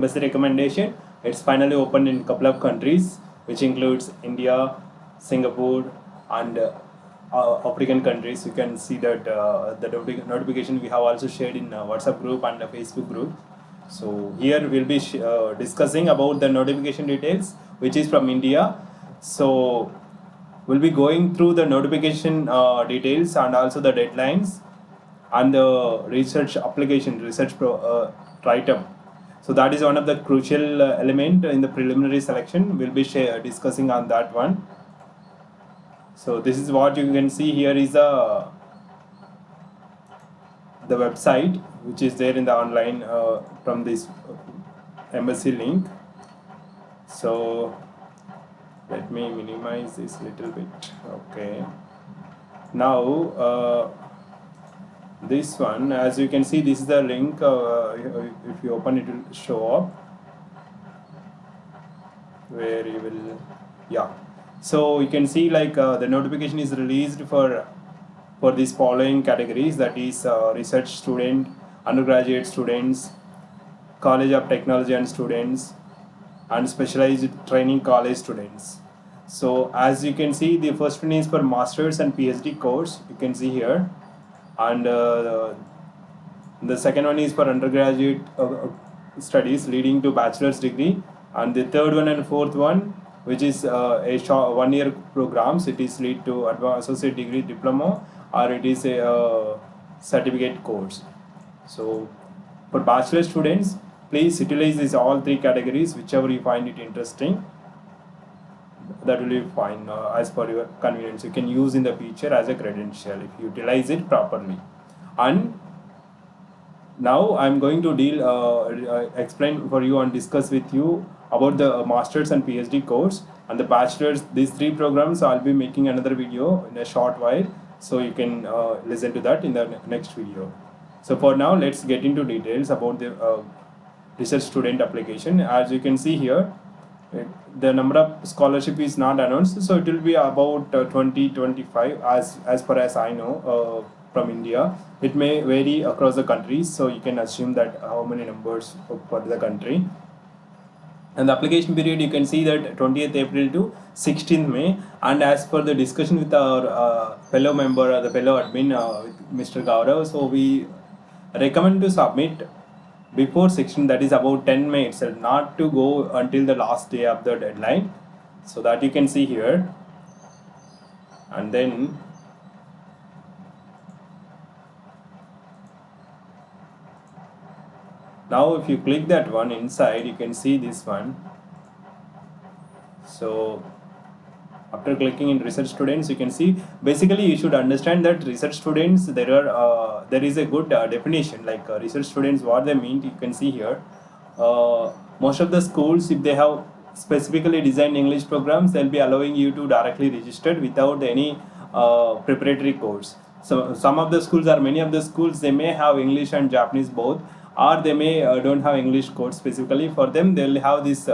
embassy recommendation. It's finally opened in a couple of countries, which includes India, Singapore, and African countries. You can see that the notification we have also shared in WhatsApp group and Facebook group. So here we'll be discussing about the notification details, which is from India. So we'll be going through the notification details and also the deadlines and the research application, write-up. So that is one of the crucial element in the preliminary selection. We'll be discussing on that one. So this is what you can see here is the website which is there in the online from this embassy link. So let me minimize this little bit. Okay, now this one, as you can see, this is the link. If you open it, will show up where you will, yeah. So you can see like the notification is released for these following categories, that is research student, undergraduate students, college of technology and students, and specialized training college students. So as you can see, the first one is for masters and PhD course, you can see here, and the second one is for undergraduate studies leading to bachelor's degree, and the third one and fourth one, which is a short 1 year programs, it is lead to advanced associate degree diploma, or it is a certificate course. So for bachelor students, please utilize these all three categories, whichever you find it interesting. That will be fine as per your convenience. You can use in the future as a credential if you utilize it properly. And now I'm going to explain for you and discuss with you about the masters and PhD course and the bachelors. These three programs I'll be making another video in a short while, so you can listen to that in the next video. So for now, let's get into details about the research student application. As you can see here, the number of scholarship is not announced, so it will be about 20-25 as far as I know from India. It may vary across the countries, so you can assume that how many numbers for the country. And the application period, you can see that 20th April to 16th May. And as per the discussion with our fellow member, the fellow admin, with Mr. Gaurav, so we recommend to submit before 16, that is about 10 May itself, not to go until the last day of the deadline. So that you can see here. And then now if you click that one inside, you can see this one. So after clicking in research students, you can see basically you should understand that research students, there is a good definition, like research students, what they mean. You can see here, most of the schools, if they have specifically designed English programs, they'll be allowing you to directly register without any preparatory course. So some of the schools, or many of the schools, they may have English and Japanese both, or they may don't have English course specifically. For them, they'll have this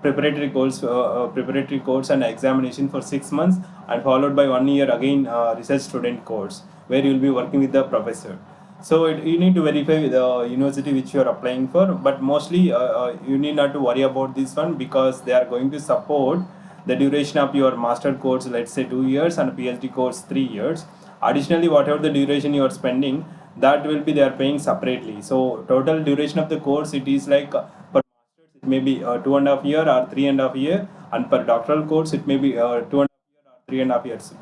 preparatory course and examination for 6 months, and followed by 1 year again research student course, where you will be working with the professor. So you need to verify with the university which you are applying for, but mostly you need not to worry about this one, because they are going to support the duration of your master course, let's say 2 years, and PhD course 3 years. Additionally, whatever the duration you are spending, that will be they are paying separately. So total duration of the course, it is like per masters it may be 2.5 years or 3.5 years, and per doctoral course it may be 2.5 years or 3.5 years.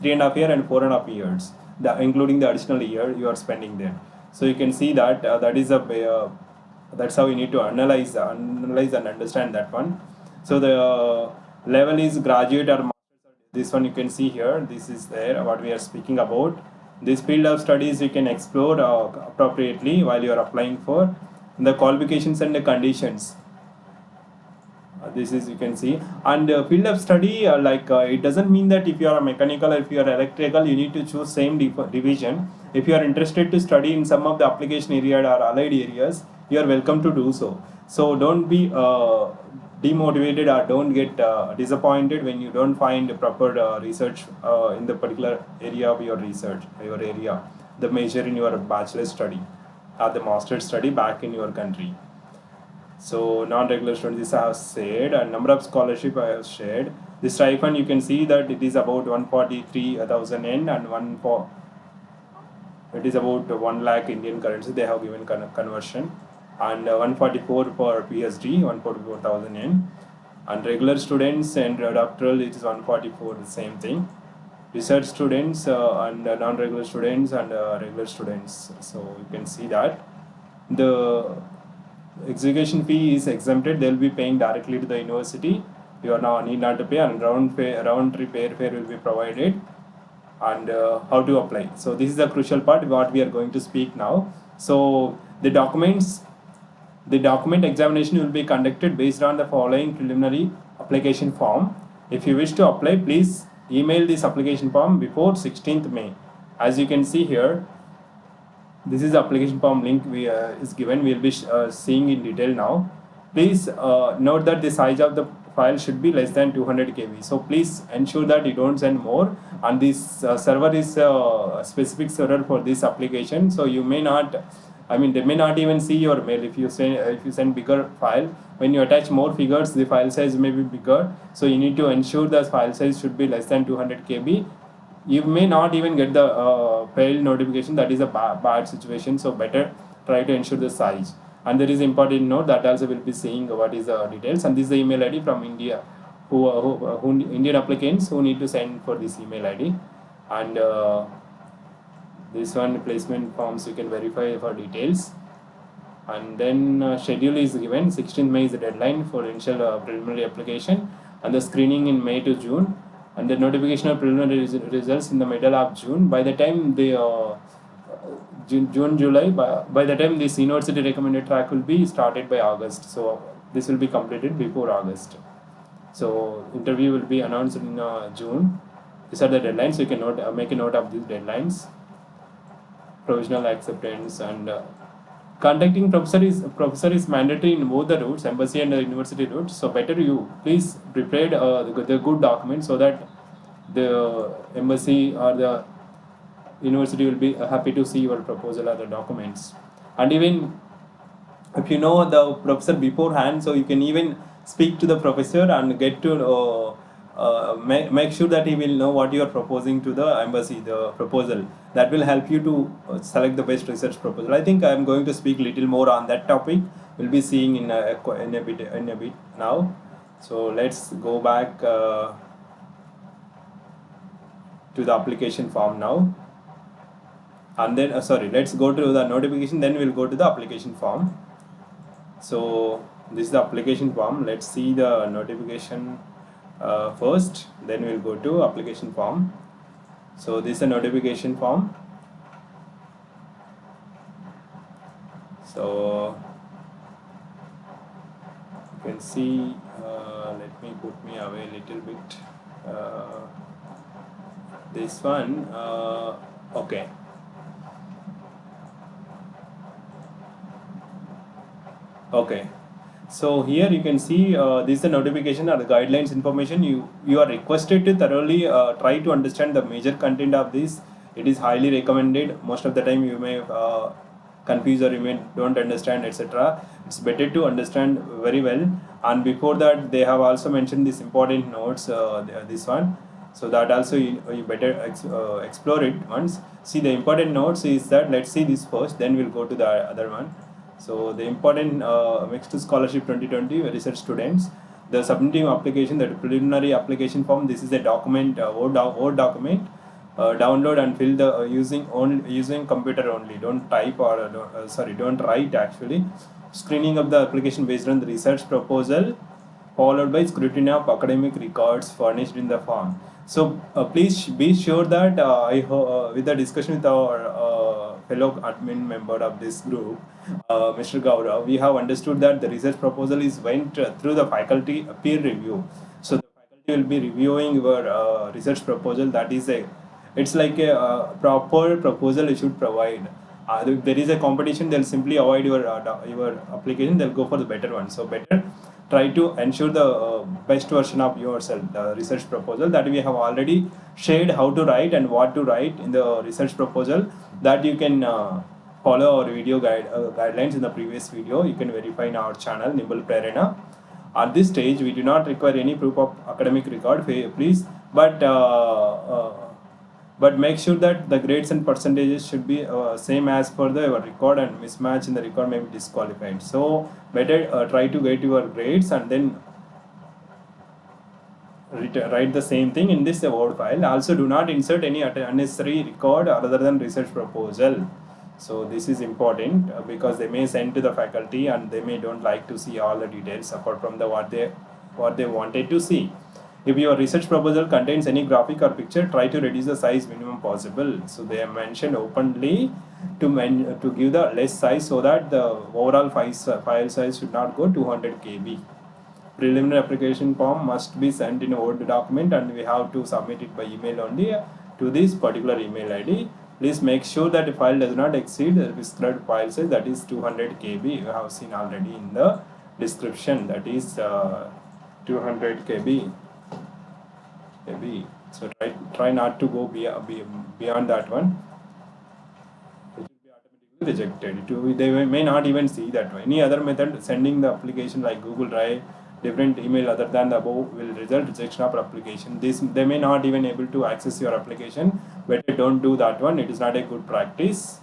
3.5 years and 4.5 years, including the additional year you are spending there. So you can see that that is that's how you need to analyze and understand that one. So the level is graduate or master's. This one you can see here. This is there what we are speaking about. This field of studies you can explore appropriately while you are applying for. The qualifications and the conditions. This is, you can see, and field of study, it doesn't mean that if you are a mechanical or if you are electrical, you need to choose same division. If you are interested to study in some of the application area or allied areas, you are welcome to do so. So don't be demotivated or don't get disappointed when you don't find proper research in the particular area of your research, your area, the major in your bachelor study or the master's study back in your country. So non-regular students, this I have said, and number of scholarship I have shared. The stipend, you can see that it is about 143,000 yen and it is about 1 lakh Indian currency they have given conversion, and 144 for PhD, 144,000 yen, and regular students and doctoral it is 144, the same thing. Research students and non-regular students and regular students. So you can see that the execution fee is exempted. They will be paying directly to the university. You are now need not to pay, and round trip airfare will be provided, and how to apply. So this is the crucial part what we are going to speak now. So the document examination will be conducted based on the following preliminary application form. If you wish to apply, please email this application form before 16th May. As you can see here, this is the application form link is given. We will be seeing in detail now. Please note that the size of the file should be less than 200 KB. So please ensure that you don't send more. And this server is a specific server for this application. So you may not, I mean, they may not even see your mail if you send bigger file. When you attach more figures, the file size may be bigger. So you need to ensure the file size should be less than 200 KB. You may not even get the failed notification. That is a bad situation. So better try to ensure the size. And there is important note that also will be saying what is the details. And this is the email ID from India, who Indian applicants who need to send for this email ID. And this one placement forms you can verify for details. And then schedule is given. 16th May is the deadline for initial preliminary application, and the screening in May to June, and the notification of preliminary results in the middle of June. By the time the June, July, by the time this university recommended track will be started by August. So this will be completed before August. So interview will be announced in June. These are the deadlines. So you can make a note of these deadlines. Provisional acceptance, and contacting professor is mandatory in both the routes, embassy and university routes. So better you please prepare the good documents so that the embassy or the university will be happy to see your proposal or the documents. And even if you know the professor beforehand, so you can even speak to the professor and get to make sure that he will know what you are proposing to the embassy, the proposal. That will help you to select the best research proposal. I think I am going to speak little more on that topic. We'll be seeing in a bit now. So let's go back to the application form now. And then let's go to the notification, then we'll go to the application form. So this is the application form. Let's see the notification first, then we'll go to application form. So this is a notification form. So you can see, let me put me away a little bit. This one, okay. Okay, so here you can see this is the notification or the guidelines information. You are requested to thoroughly try to understand the major content of this. It is highly recommended. Most of the time you may confuse or you may don't understand, etc. It's better to understand very well. And before that, they have also mentioned this important notes, this one. So that also you better explore it once. See, the important notes is that, let's see this first, then we'll go to the other one. So the important MEXT Scholarship 2020 research students, the submitting application, the preliminary application form. This is a document, Word document. Download and fill the using computer only. Don't type or don't write actually. Screening of the application based on the research proposal, followed by scrutiny of academic records furnished in the form. So please be sure that with the discussion with our fellow admin member of this group, Mr. Gaurav, we have understood that the research proposal is went through the faculty peer review. So the faculty will be reviewing your research proposal. That is it's like a proper proposal you should provide. If there is a competition, they'll simply avoid your application. They'll go for the better one. So better try to ensure the best version of yourself, the research proposal that we have already shared how to write and what to write in the research proposal, that you can follow our video guidelines in the previous video. You can verify in our channel Nimble Prerana. At this stage, we do not require any proof of academic record, please, but make sure that the grades and percentages should be same as per the record, and mismatch in the record may be disqualified. So better try to get your grades and then write the same thing in this Word file. Also, do not insert any unnecessary record other than research proposal. So this is important because they may send to the faculty and they may don't like to see all the details apart from the what they wanted to see. If your research proposal contains any graphic or picture, try to reduce the size minimum possible. So they have mentioned openly to give the less size so that the overall file size should not go 200 KB. Preliminary application form must be sent in a Word document and we have to submit it by email only to this particular email ID. Please make sure that the file does not exceed the prescribed file size, that is 200 KB. You have seen already in the description, that is 200 KB. So try not to go beyond that one. It will be automatically rejected. They may not even see that one. Any other method sending the application like Google Drive, different email other than the above will result rejection of application. They may not even able to access your application. Better don't do that one. It is not a good practice.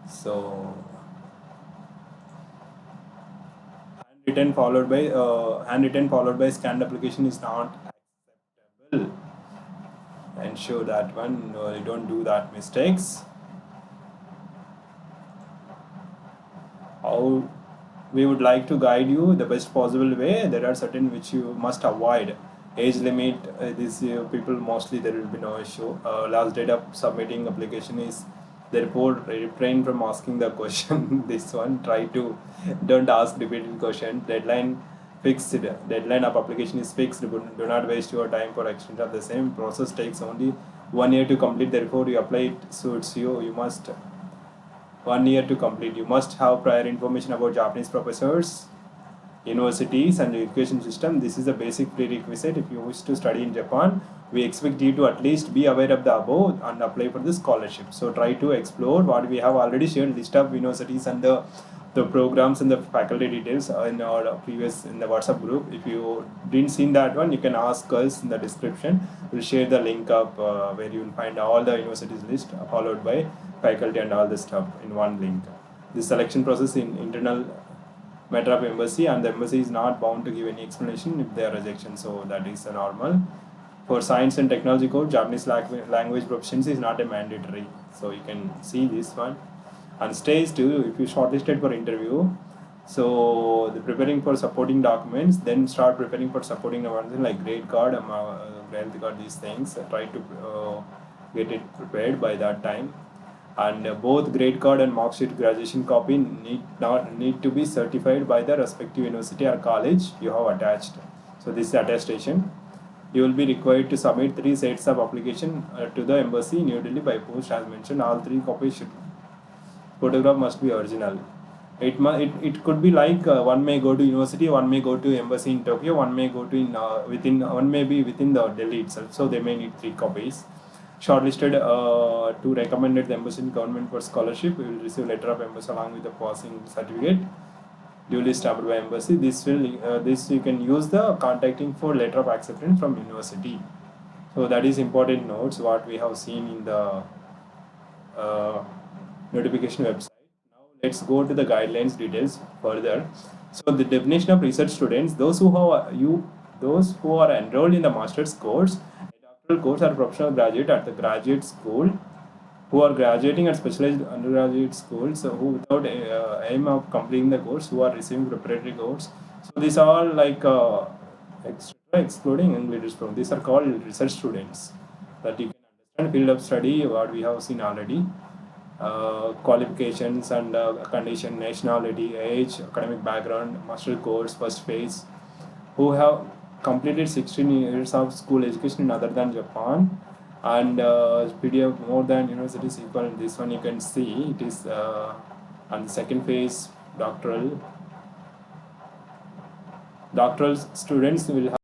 So handwritten followed by scanned application is not acceptable. Ensure that one. No, you don't do that mistakes. How we would like to guide you the best possible way. There are certain which you must avoid. Age limit, these people mostly there will be no issue. Last date of submitting application is, therefore refrain from asking the question. This one, try to don't ask repeated question. Deadline of application is fixed. Do not waste your time for extension of the same. Process takes only 1 year to complete. Therefore you apply it suits you. You must 1 year to complete. You must have prior information about Japanese professors, universities and the education system. This is a basic prerequisite. If you wish to study in Japan, we expect you to at least be aware of the above and apply for the scholarship. So try to explore what we have already shared, list of universities and the programs and the faculty details in our previous in the WhatsApp group. If you didn't see that one, you can ask us in the description. We'll share the link up where you will find all the universities list followed by faculty and all the stuff in one link. The selection process in internal matter of embassy, and the embassy is not bound to give any explanation if they are rejection. So that is a normal. For science and technology code, Japanese language proficiency is not a mandatory. So you can see this one. And stage 2, if you shortlisted for interview, so the preparing for supporting documents, then start preparing for supporting documents like grade card, health card, these things. Try to get it prepared by that time. And both grade card and mark sheet graduation copy need to be certified by the respective university or college you have attached. So this is attestation. You will be required to submit 3 sets of application to the embassy in New Delhi by post as mentioned. All 3 copies should photograph must be original. It could be like one may go to university, one may go to embassy in Tokyo, one may go to one may be within the Delhi itself. So they may need 3 copies. Shortlisted to recommended the embassy government for scholarship. We will receive letter of embassy along with the passing certificate, duly stamped by embassy. This you can use the contacting for letter of acceptance from university. So that is important notes what we have seen in the notification website. Now let's go to the guidelines details further. So the definition of research students: those who are enrolled in the master's course, course or professional graduate at the graduate school, who are graduating at specialized undergraduate schools, who without aim of completing the course, who are receiving preparatory course. So these are all like excluding English from. These are called research students. That you can understand field of study what we have seen already. Qualifications and condition, nationality, age, academic background, master course, first phase, who have completed 16 years of school education in other than Japan, and PDF more than universities equal. In this one you can see it is on the second phase doctoral students will have